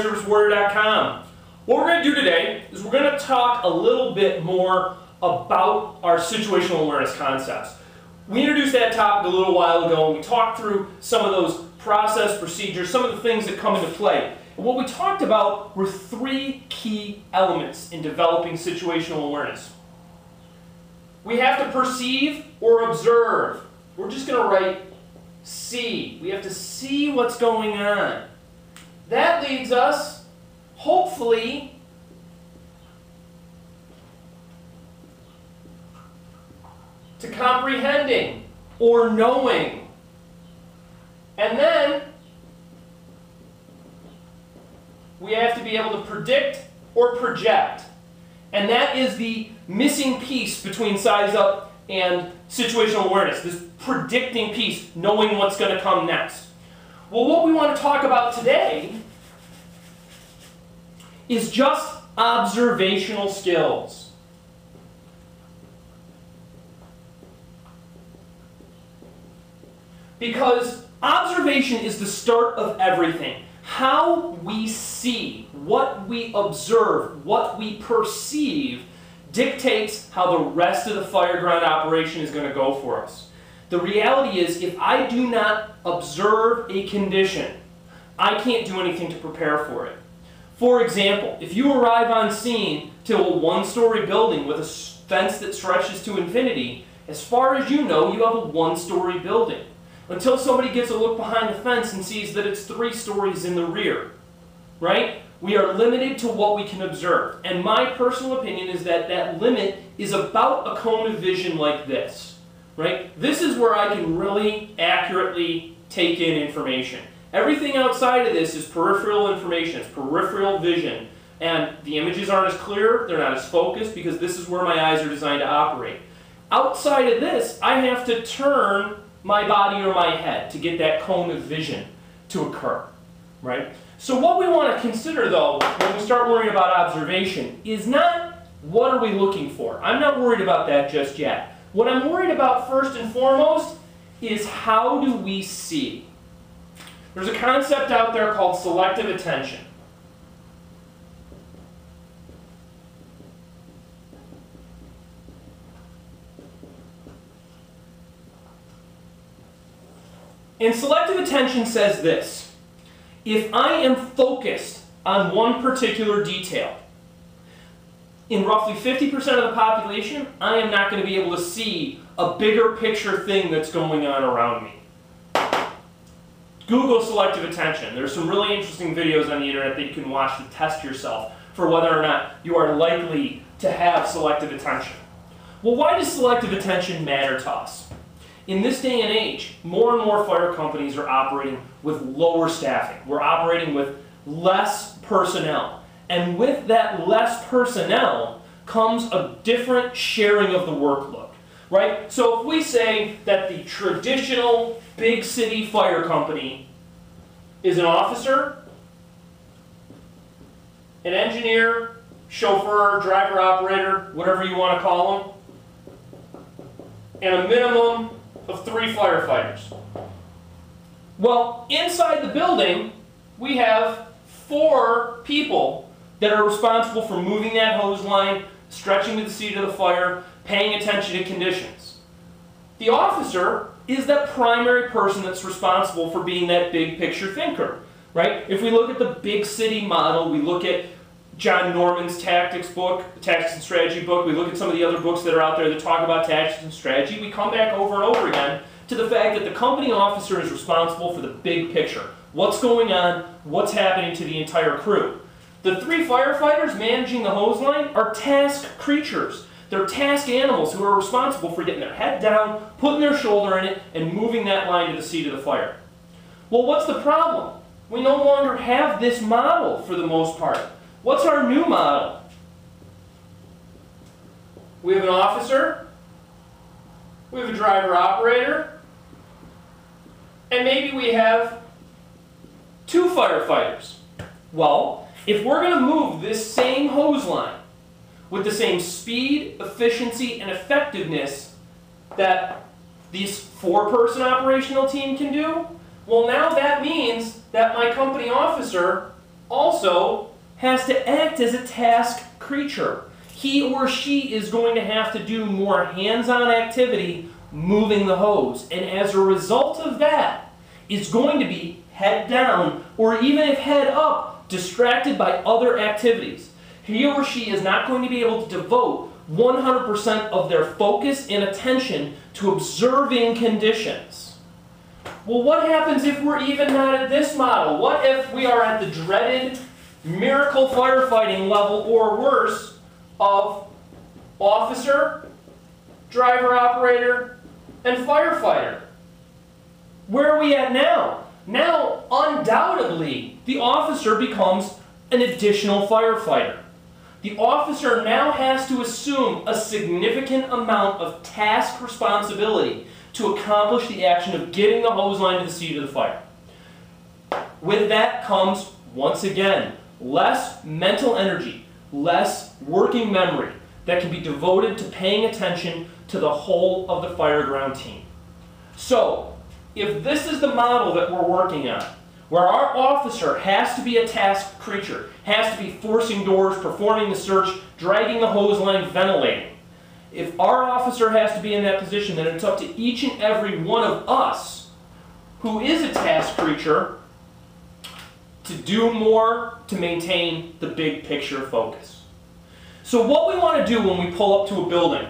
FireServiceWarrior.com. What we're going to do today is we're going to talk a little bit more about our situational awareness concepts. We introduced that topic a little while ago, and we talked through some of those process procedures, some of the things that come into play. And what we talked about were three key elements in developing situational awareness. We have to perceive or observe. We're just going to write see. We have to see what's going on. That leads us, hopefully, to comprehending or knowing. And then we have to be able to predict or project. And that is the missing piece between size up and situational awareness, this predicting piece, knowing what's going to come next. Well, what we want to talk about today is just observational skills. Because observation is the start of everything. How we see, what we observe, what we perceive dictates how the rest of the fireground operation is going to go for us. The reality is, if I do not observe a condition, I can't do anything to prepare for it. For example, if you arrive on scene to a one-story building with a fence that stretches to infinity, as far as you know, you have a one-story building. Until somebody gets a look behind the fence and sees that it's 3 stories in the rear, right? We are limited to what we can observe. And my personal opinion is that that limit is about a cone of vision like this, right? This is where I can really accurately take in information. Everything outside of this is peripheral information, it's peripheral vision. And the images aren't as clear, they're not as focused, because this is where my eyes are designed to operate. Outside of this, I have to turn my body or my head to get that cone of vision to occur, right? So what we want to consider, though, when we start worrying about observation is not what are we looking for. I'm not worried about that just yet. What I'm worried about first and foremost is how do we see? There's a concept out there called selective attention. And selective attention says this: if I am focused on one particular detail, in roughly 50% of the population, I am not going to be able to see a bigger picture thing that's going on around me. Google selective attention. There's some really interesting videos on the internet that you can watch to test yourself for whether or not you are likely to have selective attention. Well, why does selective attention matter to us? In this day and age, more and more fire companies are operating with lower staffing. We're operating with less personnel. And with that less personnel comes a different sharing of the workload, right? So if we say that the traditional big city fire company is an officer, an engineer, chauffeur, driver, operator, whatever you want to call them, and a minimum of 3 firefighters. Well, inside the building, we have 4 people that are responsible for moving that hose line, stretching to the seat of the fire, paying attention to conditions. The officer is that primary person that's responsible for being that big picture thinker, right? If we look at the big city model, we look at John Norman's tactics book, the tactics and strategy book, we look at some of the other books that are out there that talk about tactics and strategy, we come back over and over again to the fact that the company officer is responsible for the big picture. What's going on, what's happening to the entire crew. The 3 firefighters managing the hose line are task creatures. They're task animals who are responsible for getting their head down, putting their shoulder in it, and moving that line to the seat of the fire. Well, what's the problem? We no longer have this model for the most part. What's our new model? We have an officer, we have a driver-operator, and maybe we have 2 firefighters. Well, if we're going to move this same hose line with the same speed, efficiency, and effectiveness that this 4-person operational team can do, well, now that means that my company officer also has to act as a task creature. He or she is going to have to do more hands-on activity moving the hose, and as a result of that, is going to be head down, or even if head up, distracted by other activities. He or she is not going to be able to devote 100% of their focus and attention to observing conditions. Well, what happens if we're even not at this model? What if we are at the dreaded miracle firefighting level or worse of officer, driver operator, and firefighter? Where are we at now? Now, undoubtedly, the officer becomes an additional firefighter. The officer now has to assume a significant amount of task responsibility to accomplish the action of getting the hose line to the seat of the fire. With that comes, once again, less mental energy, less working memory that can be devoted to paying attention to the whole of the fireground team. So, if this is the model that we're working on, where our officer has to be a task creature, has to be forcing doors, performing the search, dragging the hose line, ventilating. If our officer has to be in that position, then it's up to each and every one of us who is a task creature to do more to maintain the big picture focus. So what we want to do when we pull up to a building,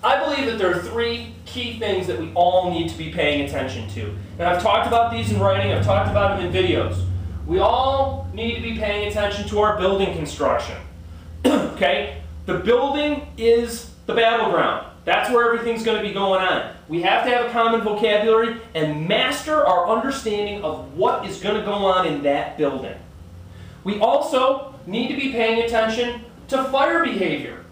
I believe that there are three key things that we all need to be paying attention to. And I've talked about these in writing, I've talked about them in videos. We all need to be paying attention to our building construction. Okay? The building is the battleground. That's where everything's going to be going on. We have to have a common vocabulary and master our understanding of what is going to go on in that building. We also need to be paying attention to fire behavior.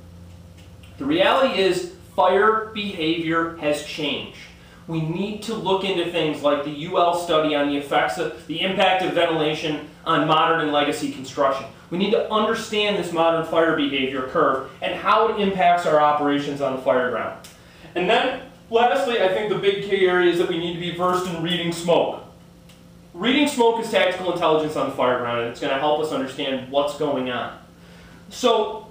The reality is, fire behavior has changed. We need to look into things like the UL study on the effects of the impact of ventilation on modern and legacy construction. We need to understand this modern fire behavior curve and how it impacts our operations on the fire ground. And then, lastly, I think the big key area is that we need to be versed in reading smoke. Reading smoke is tactical intelligence on the fire ground, and it's going to help us understand what's going on. So,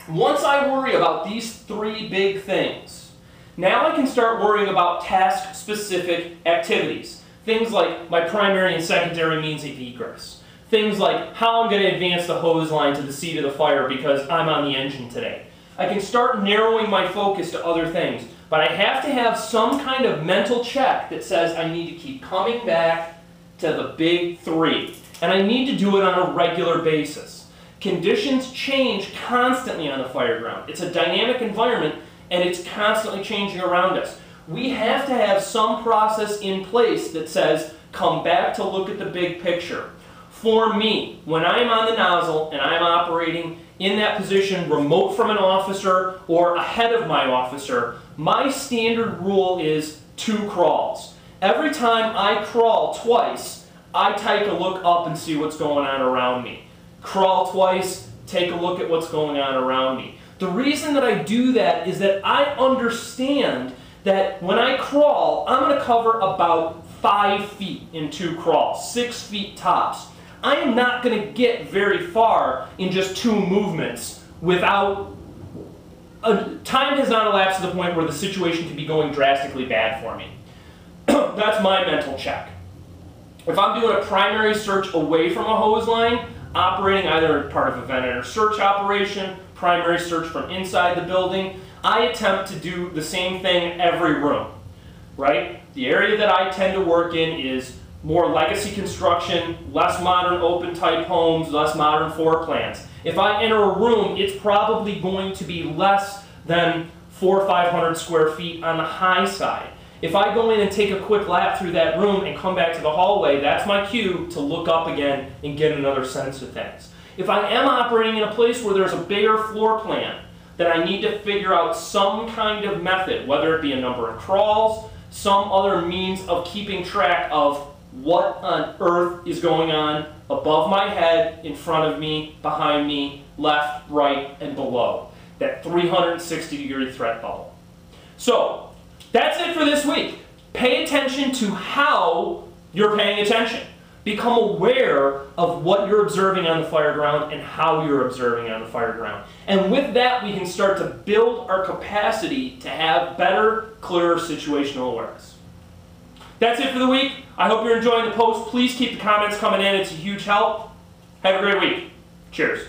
once I worry about these three big things, now I can start worrying about task-specific activities. Things like my primary and secondary means of egress. Things like how I'm going to advance the hose line to the seat of the fire because I'm on the engine today. I can start narrowing my focus to other things, but I have to have some kind of mental check that says I need to keep coming back to the big three. And I need to do it on a regular basis. Conditions change constantly on the fire ground. It's a dynamic environment, and it's constantly changing around us. We have to have some process in place that says, come back to look at the big picture. For me, when I'm on the nozzle and I'm operating in that position remote from an officer or ahead of my officer, my standard rule is 2 crawls. Every time I crawl twice, I take a look up and see what's going on around me. Crawl twice, take a look at what's going on around me. The reason that I do that is that I understand that when I crawl, I'm going to cover about 5 feet in 2 crawls, 6 feet tops. I am not going to get very far in just 2 movements without... time has not elapsed to the point where the situation can be going drastically bad for me. That's my mental check. If I'm doing a primary search away from a hose line, operating either part of a vent or search operation, primary search from inside the building, I attempt to do the same thing in every room, right? The area that I tend to work in is more legacy construction, less modern open type homes, less modern floor plans. If I enter a room, it's probably going to be less than 400 or 500 square feet on the high side. If I go in and take a quick lap through that room and come back to the hallway, that's my cue to look up again and get another sense of things. If I am operating in a place where there's a bigger floor plan, then I need to figure out some kind of method, whether it be a number of crawls, some other means of keeping track of what on earth is going on above my head, in front of me, behind me, left, right, and below. That 360-degree threat bubble. So, that's it for this week. Pay attention to how you're paying attention. Become aware of what you're observing on the fire ground and how you're observing on the fire ground. And with that, we can start to build our capacity to have better, clearer situational awareness. That's it for the week. I hope you're enjoying the post. Please keep the comments coming in. It's a huge help. Have a great week. Cheers.